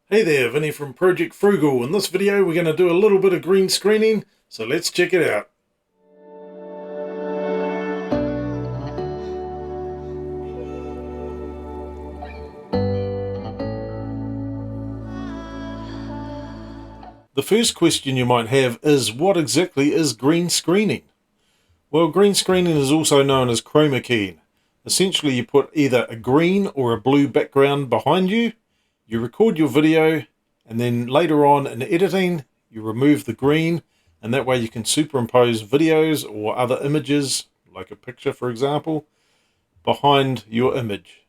Hey there, Vinnie from Project Frugal. In this video we're going to do a little bit of green screening, so let's check it out. The first question you might have is, what exactly is green screening? Well, green screening is also known as chroma keying. Essentially you put either a green or a blue background behind you, you record your video, and then later on in editing you remove the green, and that way you can superimpose videos or other images, like a picture for example, behind your image.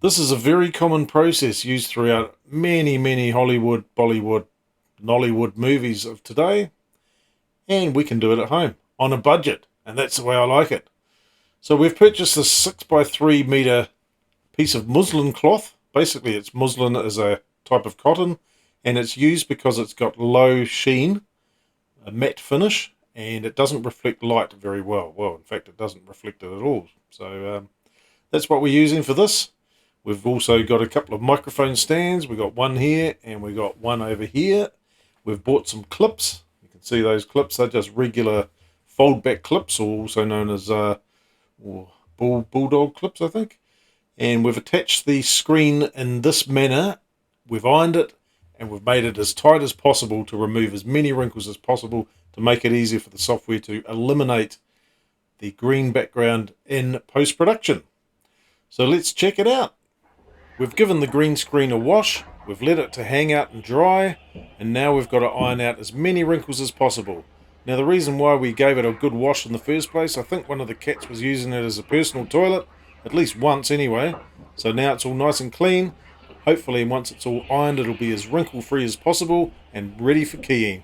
This is a very common process used throughout many Hollywood, Bollywood, Nollywood movies of today, and we can do it at home on a budget, and that's the way I like it. So we've purchased this 6x3 meter piece of muslin cloth. Basically it's muslin as a type of cotton, and it's used because it's got low sheen, a matte finish, and it doesn't reflect light very well. Well, in fact it doesn't reflect it at all. So that's what we're using for this. We've also got a couple of microphone stands. We've got one here and we've got one over here. We've bought some clips. You can see those clips. They're just regular fold back clips, or also known as bulldog clips, I think. And we've attached the screen in this manner. We've ironed it and we've made it as tight as possible to remove as many wrinkles as possible, to make it easier for the software to eliminate the green background in post-production. So let's check it out. We've given the green screen a wash, we've let it to hang out and dry, and now we've got to iron out as many wrinkles as possible. Now the reason why we gave it a good wash in the first place, I think one of the cats was using it as a personal toilet, at least once anyway. So now it's all nice and clean. Hopefully once it's all ironed it'll be as wrinkle free as possible and ready for keying.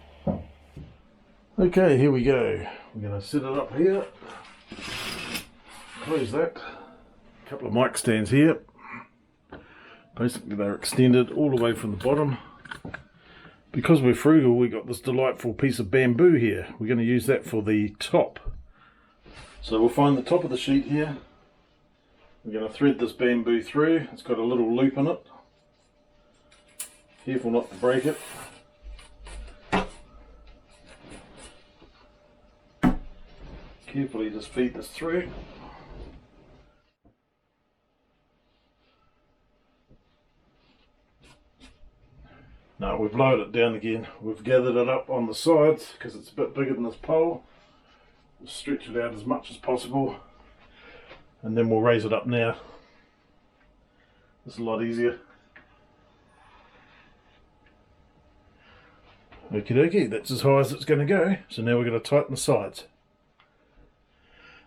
Okay, here we go. We're going to set it up here. Close that. A couple of mic stands here. Basically they're extended all the way from the bottom. Because we're frugal, we got this delightful piece of bamboo here. We're going to use that for the top. So we'll find the top of the sheet here. We're going to thread this bamboo through. It's got a little loop in it. Careful not to break it. Carefully just feed this through. Now we've lowered it down again. We've gathered it up on the sides because it's a bit bigger than this pole. We'll stretch it out as much as possible, and then we'll raise it up now. It's a lot easier. Okie dokie, that's as high as it's going to go. So now we're going to tighten the sides.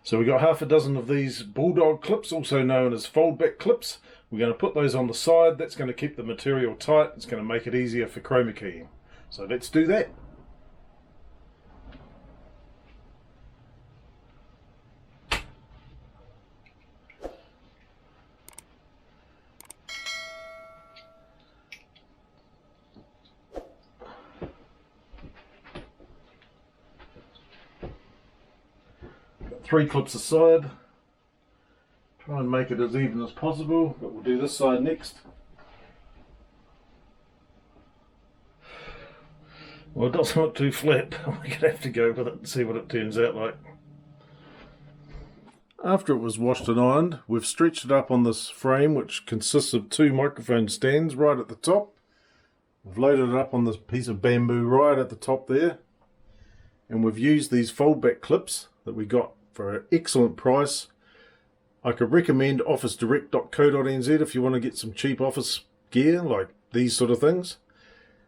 So we've got half a dozen of these bulldog clips, also known as fold back clips. We're going to put those on the side. That's going to keep the material tight. It's going to make it easier for chroma keying. So let's do that. Got 3 clips aside. Try and make it as even as possible, but we'll do this side next. Well, it doesn't look too flat. We're going to have to go with it and see what it turns out like. After it was washed and ironed, we've stretched it up on this frame, which consists of 2 microphone stands right at the top. We've loaded it up on this piece of bamboo right at the top there. And we've used these fold back clips that we got for an excellent price. I could recommend officedirect.co.nz if you want to get some cheap office gear like these sort of things.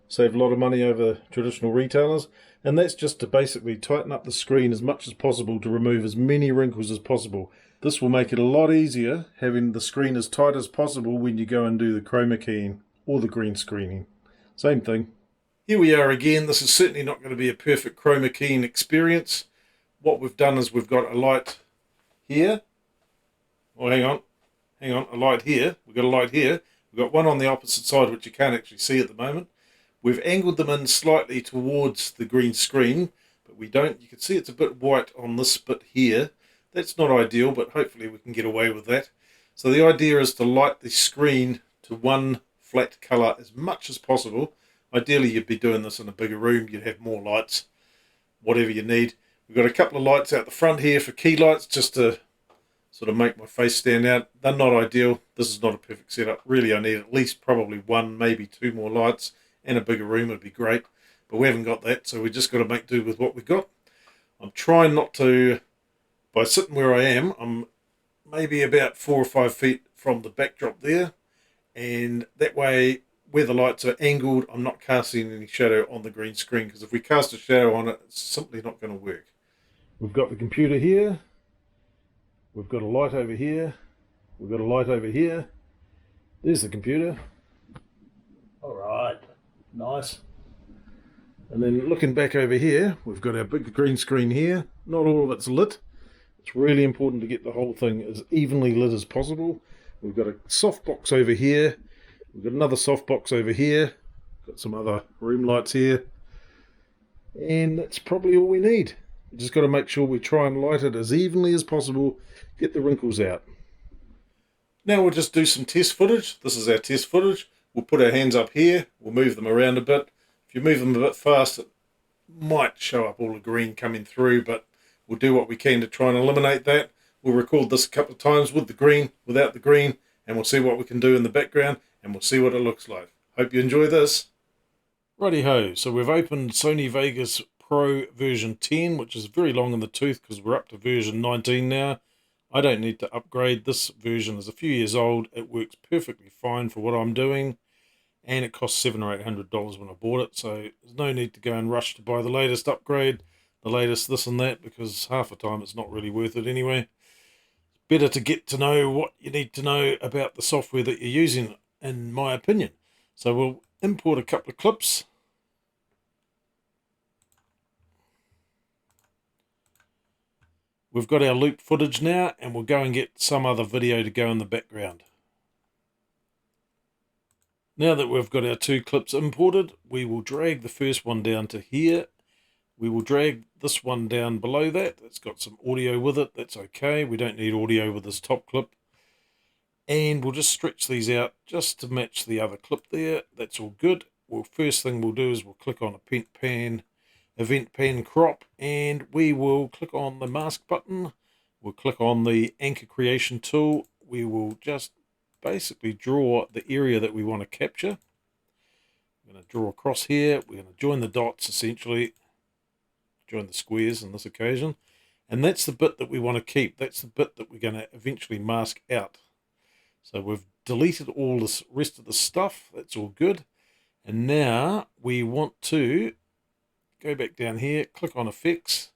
Save a lot of money over traditional retailers. And that's just to basically tighten up the screen as much as possible to remove as many wrinkles as possible. This will make it a lot easier having the screen as tight as possible when you go and do the chroma keying or the green screening. Same thing. Here we are again. This is certainly not going to be a perfect chroma keying experience. What we've done is we've got a light here. Oh, hang on, a light here. We've got a light here. We've got one on the opposite side, which you can't actually see at the moment. We've angled them in slightly towards the green screen, but we don't, you can see it's a bit white on this bit here. That's not ideal, but hopefully we can get away with that. So the idea is to light the screen to one flat colour as much as possible. Ideally, you'd be doing this in a bigger room. You'd have more lights, whatever you need. We've got a couple of lights out the front here for key lights, just to sort of make my face stand out. They're not ideal. This is not a perfect setup. Really, I need at least probably one, maybe two more lights, and a bigger room would be great. But we haven't got that, so we just got to make do with what we got. I'm trying not to, by sitting where I am, I'm maybe about 4 or 5 feet from the backdrop there, and that way where the lights are angled, I'm not casting any shadow on the green screen, because if we cast a shadow on it, it's simply not going to work. We've got the computer here, we've got a light over here, we've got a light over here. There's the computer. Alright, nice. And then looking back over here, we've got our big green screen here. Not all of it's lit. It's really important to get the whole thing as evenly lit as possible. We've got a soft box over here. We've got another soft box over here. Got some other room lights here. And that's probably all we need. We just got to make sure we try and light it as evenly as possible. Get the wrinkles out. Now we'll just do some test footage. This is our test footage. We'll put our hands up here. We'll move them around a bit. If you move them a bit fast, it might show up all the green coming through, but we'll do what we can to try and eliminate that. We'll record this a couple of times with the green, without the green, and we'll see what we can do in the background, and we'll see what it looks like. Hope you enjoy this. Righty-ho, so we've opened Sony Vegas Pro version 10, which is very long in the tooth because we're up to version 19 now. I don't need to upgrade. This version is a few years old. It works perfectly fine for what I'm doing. And it cost $700 or $800 when I bought it, so there's no need to go and rush to buy the latest upgrade, the latest this and that, because half the time it's not really worth it anyway. It's better to get to know what you need to know about the software that you're using, in my opinion. So we'll import a couple of clips. We've got our loop footage now, and we'll go and get some other video to go in the background. Now that we've got our two clips imported, we will drag the first one down to here. We will drag this one down below that. It's got some audio with it. That's okay. We don't need audio with this top clip. And we'll just stretch these out just to match the other clip there. That's all good. Well, first thing we'll do is we'll click on event pan crop, and we will click on the mask button. We'll click on the anchor creation tool. We will just basically draw the area that we want to capture. We're going to draw across here. We're going to join the dots, essentially. Join the squares on this occasion. And that's the bit that we want to keep. That's the bit that we're going to eventually mask out. So we've deleted all this rest of the stuff. That's all good. And now we want to go back down here, click on Effects.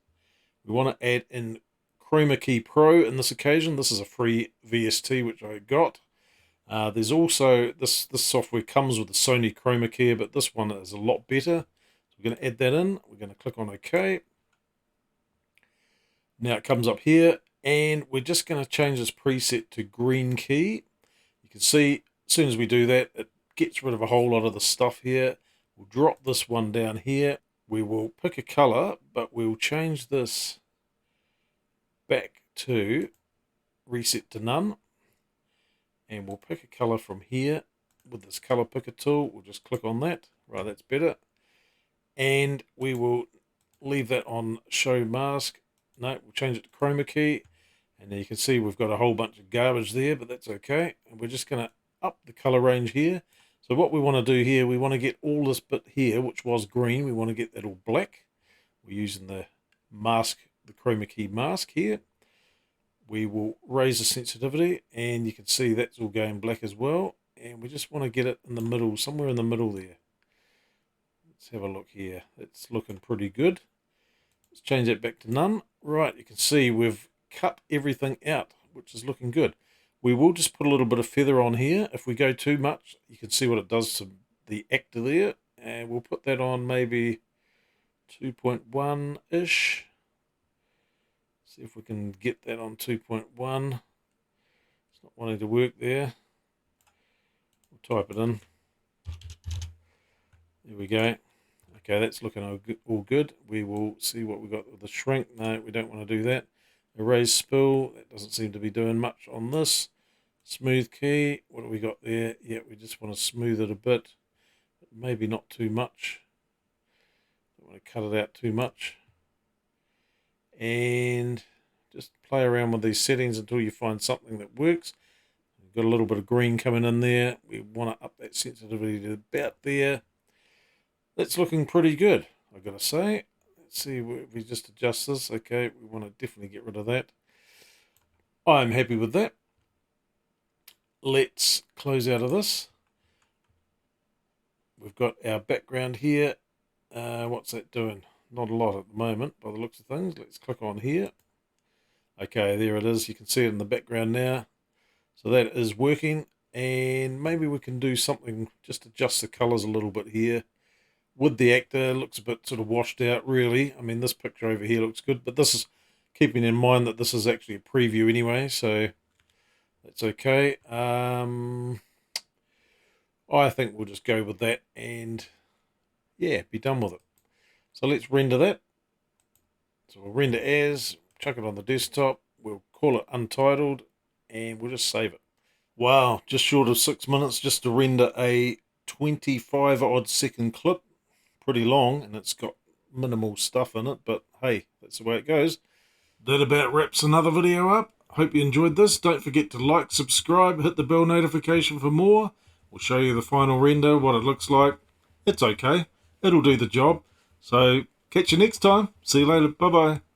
We want to add in Chroma Key Pro in this occasion. This is a free VST which I got. There's also, this software comes with the Sony Chroma Key, but this one is a lot better. So we're going to add that in. We're going to click on OK. Now it comes up here, and we're just going to change this preset to green key. You can see, as soon as we do that, it gets rid of a whole lot of the stuff here. We'll drop this one down here. We will pick a color, but we'll change this back to reset to none. And we'll pick a color from here with this color picker tool. We'll just click on that. Right, that's better. And we will leave that on show mask. No, we'll change it to chroma key. And then you can see we've got a whole bunch of garbage there, but that's okay. And we're just going to up the color range here. So what we want to do here, we want to get all this bit here, which was green. We want to get that all black. We're using the mask, the Chroma Key Mask here. We will raise the sensitivity, and you can see that's all going black as well. And we just want to get it in the middle, somewhere in the middle there. Let's have a look here. It's looking pretty good. Let's change that back to none. Right, you can see we've cut everything out, which is looking good. We will just put a little bit of feather on here. If we go too much, you can see what it does to the actor there. And we'll put that on maybe 2.1-ish. See if we can get that on 2.1. It's not wanting to work there. We'll type it in. There we go. Okay, that's looking all good. We will see what we've got with the shrink. No, we don't want to do that. Erase spill. That doesn't seem to be doing much on this. Smooth key. What do we got there? Yeah, we just want to smooth it a bit. Maybe not too much. Don't want to cut it out too much. And just play around with these settings until you find something that works. We've got a little bit of green coming in there. We want to up that sensitivity to about there. That's looking pretty good, I've got to say. Let's see if we just adjust this. Okay, we want to definitely get rid of that. I'm happy with that. Let's close out of this. We've got our background here. What's that doing? Not a lot at the moment by the looks of things. Let's click on here. Okay, there it is. You can see it in the background now. So that is working. And maybe we can do something, just adjust the colors a little bit here. With the actor, it looks a bit sort of washed out, really. I mean, this picture over here looks good, but this is keeping in mind that this is actually a preview anyway, so that's okay. I think we'll just go with that and, yeah, be done with it. So let's render that. So we'll render as, chuck it on the desktop, we'll call it Untitled, and we'll just save it. Wow, just short of 6 minutes just to render a 25 odd second clip. Pretty long, and it's got minimal stuff in it, but hey, that's the way it goes. That about wraps another video up. Hope you enjoyed this. Don't forget to like, subscribe, hit the bell notification for more. We'll show you the final render, what it looks like. It's okay, it'll do the job. So catch you next time. See you later. Bye bye.